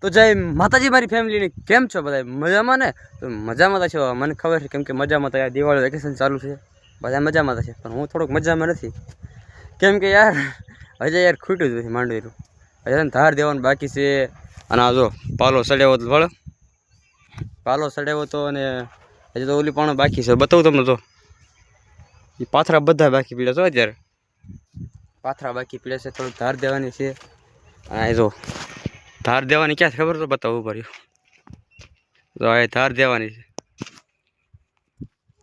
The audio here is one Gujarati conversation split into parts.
તો જય માતાજી મારી ફેમિલીને કેમ છો બધા મજામાં ને? તો મજામાં તો છો, મને ખબર છે, કેમ કે મજામાં તો યાર દિવાળી વેકેશન ચાલુ છે, બધા મજામાં તો છે, પણ હું થોડોક મજામાં નથી. કેમ કે યાર હજે યાર ખૂટ્યું જ નથી માંડવીનું, હજે ધાર દેવાનું બાકી છે. અને આ જો પાલો સડ્યાવો તો ભલે પાલો સડ્યાવો તો, અને હજી તો ઓલી પણ બાકી છે. બતાવું તમને તો એ પાથરા બધા બાકી પીડ્યા છો. અત્યારે પાથરા બાકી પીડ્યા છે, થોડુંક ધાર દેવાની છે. અને જો ધાર દેવાની ક્યાં ખબર તો બતાવવું પડ્યું. તો આ ધાર દેવાની છે,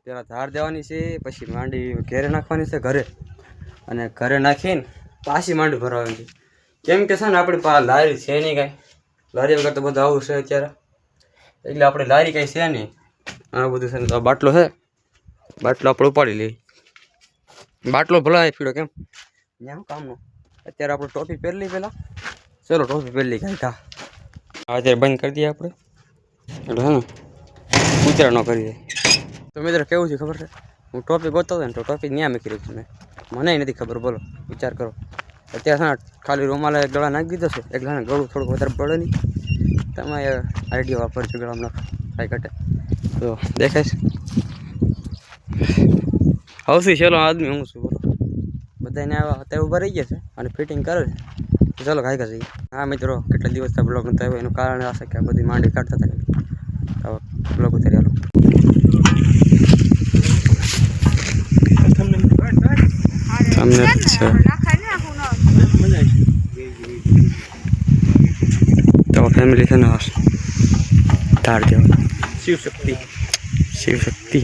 પેલા ધાર દેવાની છે, પછી માંડી ઘેરે નાખવાની છે ઘરે, અને ઘરે નાખીને પાછી માંડી ભરવાની છે. કેમ કે છે ને આપણી પાસે લારી છે નહીં કાંઈ, લારી વગર તો બધું આવું છે અત્યારે, એટલે આપણે લારી કાંઈ છે નહીં. આ બધું છે ને તો બાટલો છે, બાટલો આપણે ઉપાડી લઈએ. બાટલો ભલાય પીડો કેમ ત્યાં કામનો. અત્યારે આપણે ટોપી પહેરી લઈએ પહેલાં, ચલો ટોપી પહેરી લઈએ કાંઈ કા અત્યારે બંધ કરી દઈએ આપણે, એટલે હે ને ઉતરા ન કરી દે. તો મિત્રો કેવું છે ખબર છે, હું ટોપી ગોતતો હતો ને તો ટોપી ત્યાં મૂકી રહ્યું છું મને નથી ખબર. બોલો વિચાર કરો. અત્યારે છે ને ખાલી રૂમાલે એક ગળા નાખી દીધો છે, એક ગળાને ગળું થોડુંક વધારે પડે નહીં. તમે આઈડિયા વાપરજો ગળામાં કાંઈ ઘટે તો દેખાય છે. હવથી ચલો આદમી હું છું બોલો, બધાને અત્યારે ઊભા રહી ગયા છે અને ફિટિંગ કરે છે. ચાલો ખાઈ ખાઈ. હા મિત્રો, કેટલા દિવસથી બ્લોગ નહોતા આવ્યો, એનું કારણ આ છે કે આ બધી માંડી કાઢતા હતા. બ્લોગ ઉતારી આલો. તો ફેમિલી છે ને ધાર દેવા શિવશક્તિ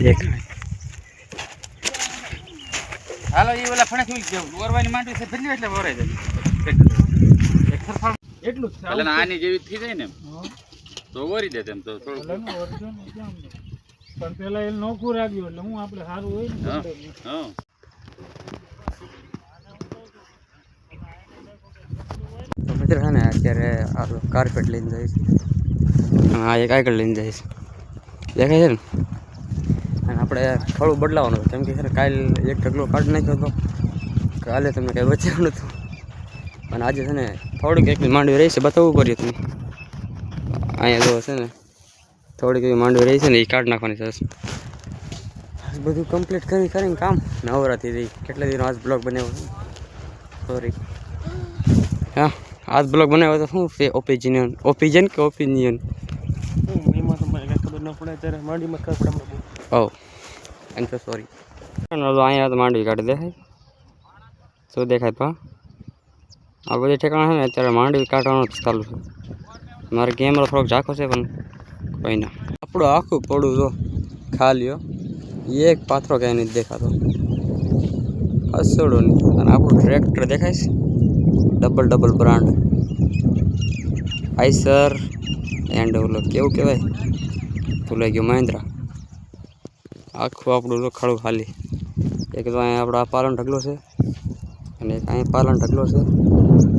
દેખ હાલો એ ઓલા ફણે ખુલી ગયો ઓરવાની માંડી છે ભેલી એટલે ઓરાઈ જાય એક સરફા એટલું જ એટલે આની જેવી થઈ જાય ને તો ઓરી દે તેમ તો થોડું પણ પેલા એ નોકું રાખ્યું એટલે હું આપણે સારું હોય ને. હા તો મિત્ર છે ને અત્યારે આ કાર્પેટ લઈને જાય છે, આ એક આગળ લઈને જાય છે, દેખાય છે ને. અને આપણે થોડું બદલાવાનું કેમ કે છે કાલે એક ઢગલો કાઢી નાખ્યો હતો, કાલે તમને કંઈ બચ્યું નહોતું, અને આજે છે ને થોડીક એક માંડવી રહી છે, બતાવવું પડ્યું તમે. અહીંયા જો છે ને થોડીક એવી માંડવી રહી છે ને એ કાઢી નાખવાની છે. બધું કમ્પ્લીટ કરીને કામ નવરાથી રહી. કેટલા દિનો આજ બ્લોગ બનાવ્યો, સોરી હા આજ બ્લોગ બનાવ્યો તો શું છે ઓપિનિયન કે ઓપિનિયન એમાં તો મને ખબર ન પડે ત્યારે માંડીમાં ખબર પડે. ઓ એમ તો સોરી. અહીંયા તો માંડવી કાઢી દેખાય, શું દેખાય પા આ બધી ઠેકાણા છે ને અત્યારે માંડવી કાઢવાનું ચાલુ છે. મારે કેમેરો થોડોક ઝાંખો છે પણ કોઈ ના. આપણું આખું પડું જો ખાલીઓ, એક પાથરો ક્યાંય નથી દેખાતો, હસોડો નહીં. અને આપણું ટ્રેક્ટર દેખાય છે, ડબલ બ્રાન્ડ આઈસર એન્ડ ઓલો કેવું કહેવાય ભૂલાઈ ગયું, મહિન્દ્રા. આખું આપણું ખાડું ખાલી. એક તો અહીંયા આપણો આ પાલન ઢગલો છે, અને એક અહીંયા પાલન ઢગલો છે,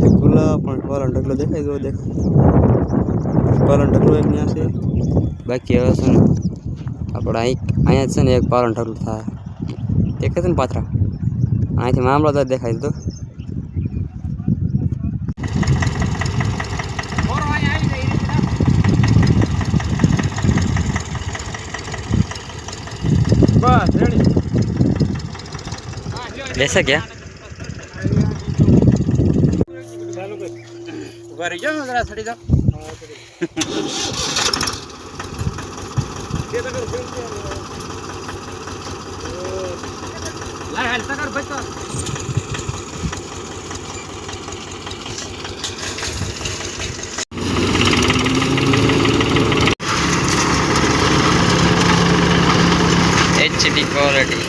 એક ગુલા પણ પાલન ઢગલો દેખાય જો દેખાય પાલન ઢગલો એક ત્યાં છે. બાકી હવે છે ને આપણે અહીંયા છે ને એક પાલન ઢગલું થાય દેખાય છે ને પાથરા, અહીંથી મામલતદાર દેખાય તો. બસ રેડી બેસે ગયા ચાલુ કર ઉભા રહી જાવ જરા સડી જાવ. કે તકર લાય હાલ તકર બચો HD quality.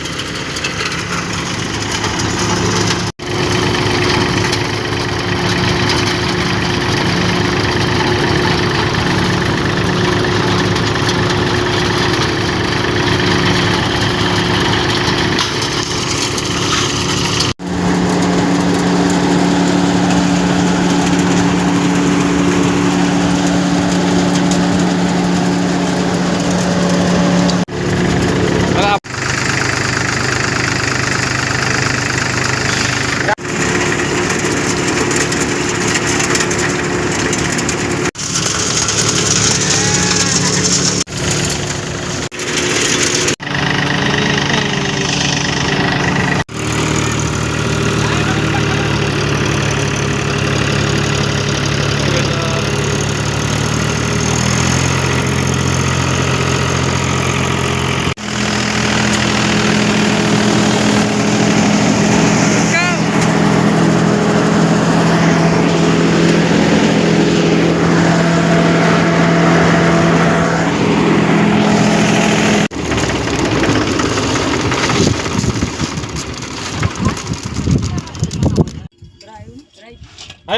લે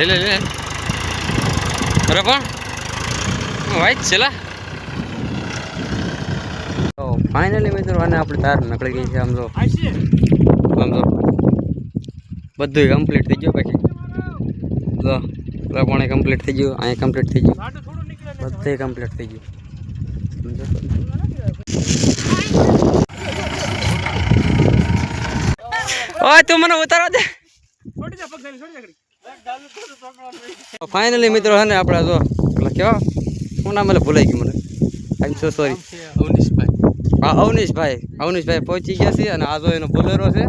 લે લે અરે પણ વાઈટ છે લા. તો ફાઇનલી મિત્રો આને આપણે તાર નકળી ગઈ છે. આમ તો બધું કમ્પ્લીટ થઈ ગયું. પછી જો પાણી કમ્પ્લીટ થઈ ગયું, અહીંયા કમ્પ્લીટ થઈ ગયું, બધે કમ્પ્લીટ થઈ ગયું. ઓય તું મને ઉતારો દે. ફાઇનલી મિત્રો હે ને આપણે જો પેલા કેવા શું નામ એટલે ભૂલાઈ ગયું મને. આઈ એમ સો સોરી. અવનીશભાઈ પહોંચી ગયા છે. અને આ જો એનો બોલેરો છે.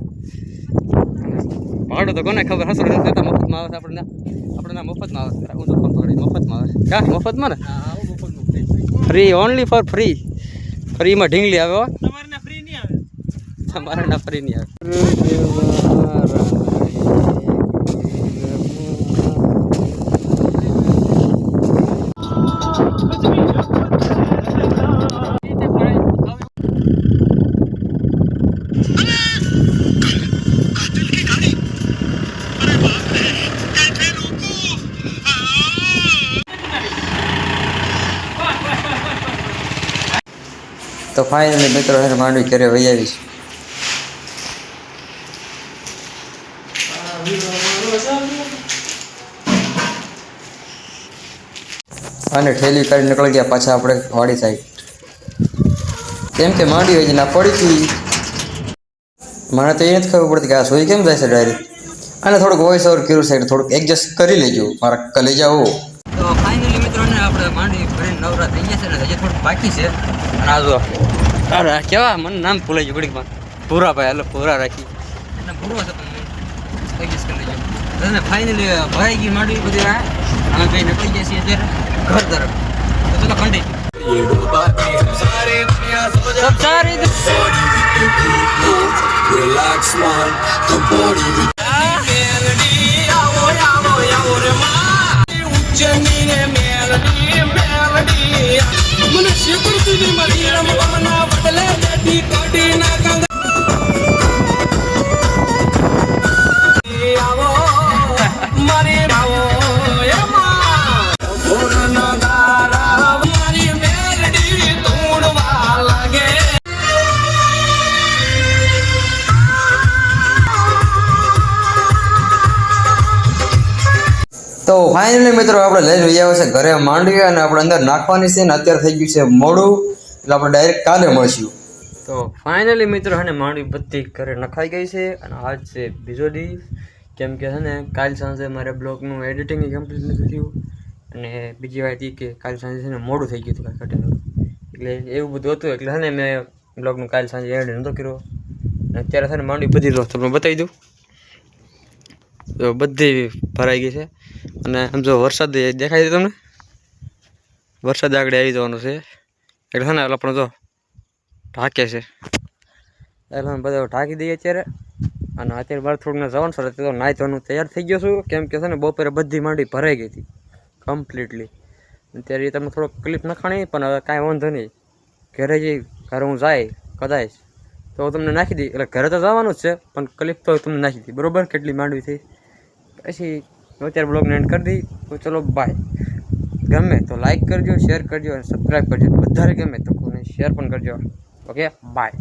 ભાડું તો કોને ખબર, હસરો દેતા મફતમાં આવે છે આપણને મફતમાં આવે છે. હું તો ફોન પકડી મફતમાં આવે છે. કા મફતમાં ને ફ્રી, ઓનલી ફોર ફ્રી. ફ્રીમાં ઢીંગલી આવે હો. તમારે ના ફ્રી નહીં આવે. તો ફાઇનલી મિત્રો એને માંડવી કરે વહી આવી છે. અને ઠેલી કાઢી નીકળી ગયા પાછા આપણે વાડી સાઈડ. કેમ કે માંડવી હજી ના પડી હતી. મને તો એ નથી ખબર પડતી કે આ સોઈ કેમ જાય છે ડાયરેક્ટ. અને થોડુંક વોઇસ ઓવર કર્યું છે એટલે થોડુંક એડજસ્ટ કરી લેજો મારા કલેજા હો. તો ફાઇનલી મિત્રોને આપણે માંડવી ભરીને નવરા થઈ ગયા છે ને હજી થોડુંક બાકી છે. અને આ જો અરે કેવા મને નામ ભૂલાઈ ગયું ઘડીકમાં. પૂરાભાઈ હાલો પૂરા રાખી અને પૂરો છે પણ એડજસ્ટ કરી લેજો. અને ફાઇનલી ભરાઈ ગઈ માંડવી બધી. અમે ભાઈ નીકળી ગયા છીએ અત્યારે ઘર તરફ. તો ચલો continue. Relax man, the body તો ફાઇનલી મિત્રો આપણે લઈને લઈ આવ્યા છે ઘરે માંડવી. અને આપણે અંદર નાખવાની છે ને અત્યારે થઈ ગયું છે મોડું, એટલે આપણે ડાયરેક્ટ કાલે મળશું. તો ફાઇનલી મિત્રો હે ને માંડવી બધી ઘરે નખાઈ ગઈ છે. અને આજ છે બીજો દિવસ. કેમ કે છે ને કાલ સાંજે મારે બ્લોગનું એડિટિંગ કમ્પ્લીટ નથી થયું. અને બીજી વાત એ કે કાલ સાંજે છે ને મોડું થઈ ગયું હતું કાંઈ કટેલું. એટલે એવું બધું હતું એટલે છે ને મેં બ્લોગનું કાલ સાંજે એડ નહોતો કર્યો. અને અત્યારે છે ને માંડવી બધી તમને બતાવી દઉં. તો બધી ભરાઈ ગઈ છે. અને આમ જો વરસાદ દેખાય છે તમને, વરસાદ આગળ આવી જવાનો છે. એટલે છે ને આપણે જો ઢાંકે છે એટલે બધા ઢાંકી દઈએ અત્યારે. અને અત્યારે બાર થોડુંક જવાનું સર તો નાહી ધોવાનું તૈયાર થઈ ગયો છું. કેમ કે છે ને બપોરે બધી માંડી ભરાઈ ગઈ હતી કમ્પ્લીટલી. અત્યારે એ તમે થોડોક ક્લિપ નખાણી પણ હવે કાંઈ વાંધો નહીં. ઘરે જઈ ઘરે હું જાય કદાચ તો તમને નાખી દઈ. એટલે ઘરે તો જવાનું જ છે પણ ક્લિપ તો તમને નાખી દઈ બરાબર કેટલી માંડવી થઈ. પછી અત્યારે બ્લોગને એન્ડ કરી દઈ. તો ચલો બાય. ગમે તો લાઈક કરજો, શેર કરજો અને સબસ્ક્રાઈબ કરજો. વધારે ગમે તો કોને શેર પણ કરજો. Okay bye.